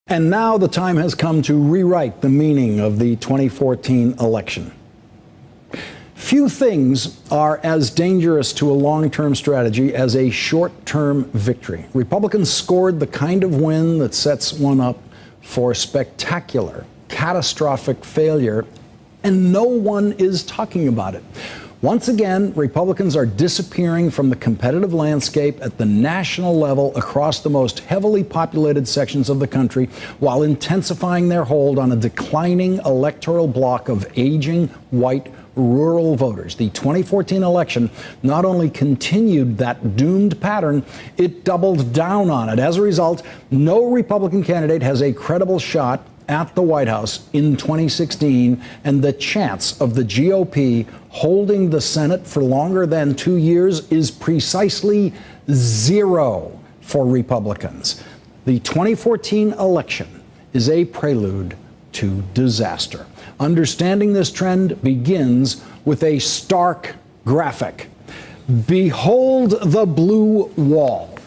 And now the time has come to rewrite the meaning of the 2014 election. Few things are as dangerous to a long-term strategy as a short-term victory. Republicans scored the kind of win that sets one up for spectacular, catastrophic failure, and no one is talking about it. Once again, Republicans are disappearing from the competitive landscape at the national level across the most heavily populated sections of the country, while intensifying their hold on a declining electoral bloc of aging white rural voters. The 2014 election not only continued that doomed pattern, it doubled down on it. As a result, no Republican candidate has a credible shot at the White House in 2016, and the chance of the GOP holding the Senate for longer than 2 years is precisely zero for Republicans. The 2014 election is a prelude to disaster. Understanding this trend begins with a stark graphic. Behold the blue wall.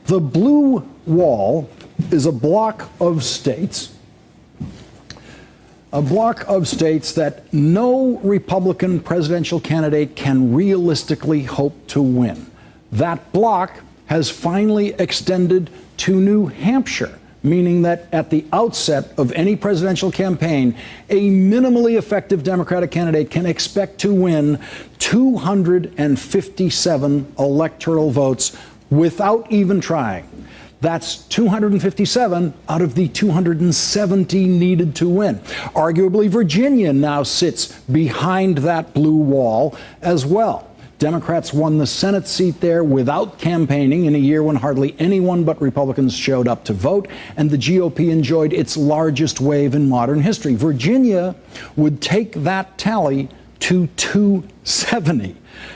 The blue wall is a block of states that no Republican presidential candidate can realistically hope to win. That block has finally extended to New Hampshire, meaning that at the outset of any presidential campaign, a minimally effective Democratic candidate can expect to win 257 electoral votes without even trying. That's 257 out of the 270 needed to win. Arguably, Virginia now sits behind that blue wall as well. Democrats won the Senate seat there without campaigning in a year when hardly anyone but Republicans showed up to vote, and the GOP enjoyed its largest wave in modern history. Virginia would take that tally to 270.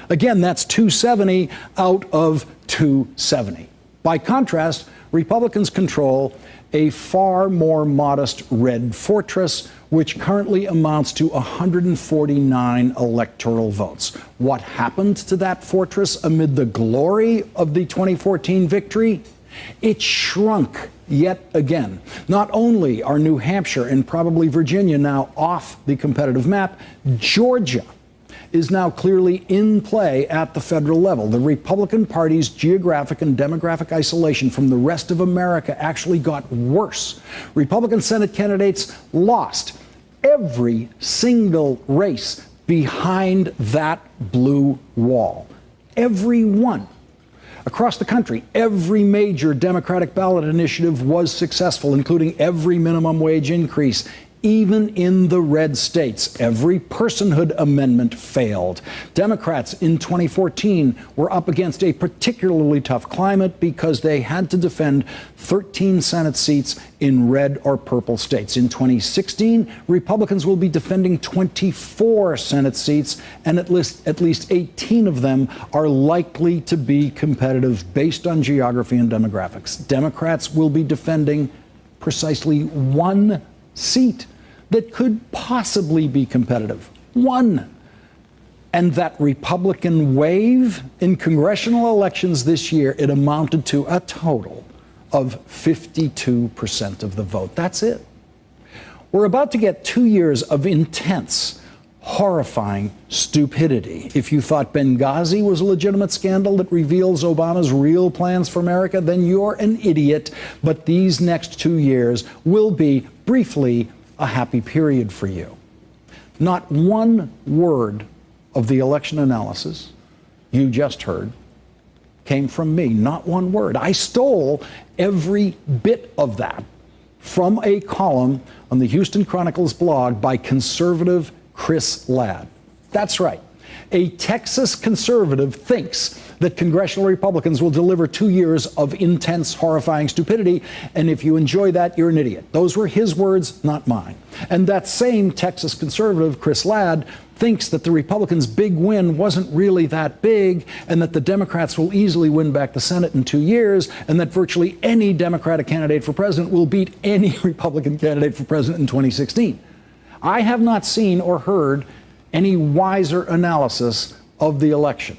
Again, that's 270 out of 270. By contrast, Republicans control a far more modest red fortress, which currently amounts to 149 electoral votes. What happened to that fortress amid the glory of the 2014 victory? It shrunk yet again. Not only are New Hampshire and probably Virginia now off the competitive map, Georgia is now clearly in play at the federal level. The Republican Party's geographic and demographic isolation from the rest of America actually got worse. Republican Senate candidates lost every single race behind that blue wall. Every one. Across the country, every major Democratic ballot initiative was successful, including every minimum wage increase. Even in the red states, every personhood amendment failed. Democrats in 2014 were up against a particularly tough climate because they had to defend 13 Senate seats in red or purple states. In 2016, Republicans will be defending 24 Senate seats, and at least 18 of them are likely to be competitive based on geography and demographics. Democrats will be defending precisely one seat that could possibly be competitive. One. And that Republican wave in congressional elections this year, it amounted to a total of 52% of the vote. That's it. We're about to get 2 years of intense, horrifying stupidity. If you thought Benghazi was a legitimate scandal that reveals Obama's real plans for America, then you're an idiot. But these next 2 years will be, briefly, a happy period for you. Not one word of the election analysis you just heard came from me. Not one word. I stole every bit of that from a column on the Houston Chronicle's blog by conservative Chris Ladd. That's right. A Texas conservative thinks that congressional Republicans will deliver 2 years of intense, horrifying stupidity, and if you enjoy that, you're an idiot. Those were his words, not mine. And that same Texas conservative, Chris Ladd, thinks that the Republicans' big win wasn't really that big, and that the Democrats will easily win back the Senate in 2 years, and that virtually any Democratic candidate for president will beat any Republican candidate for president in 2016. I have not seen or heard any wiser analysis of the election.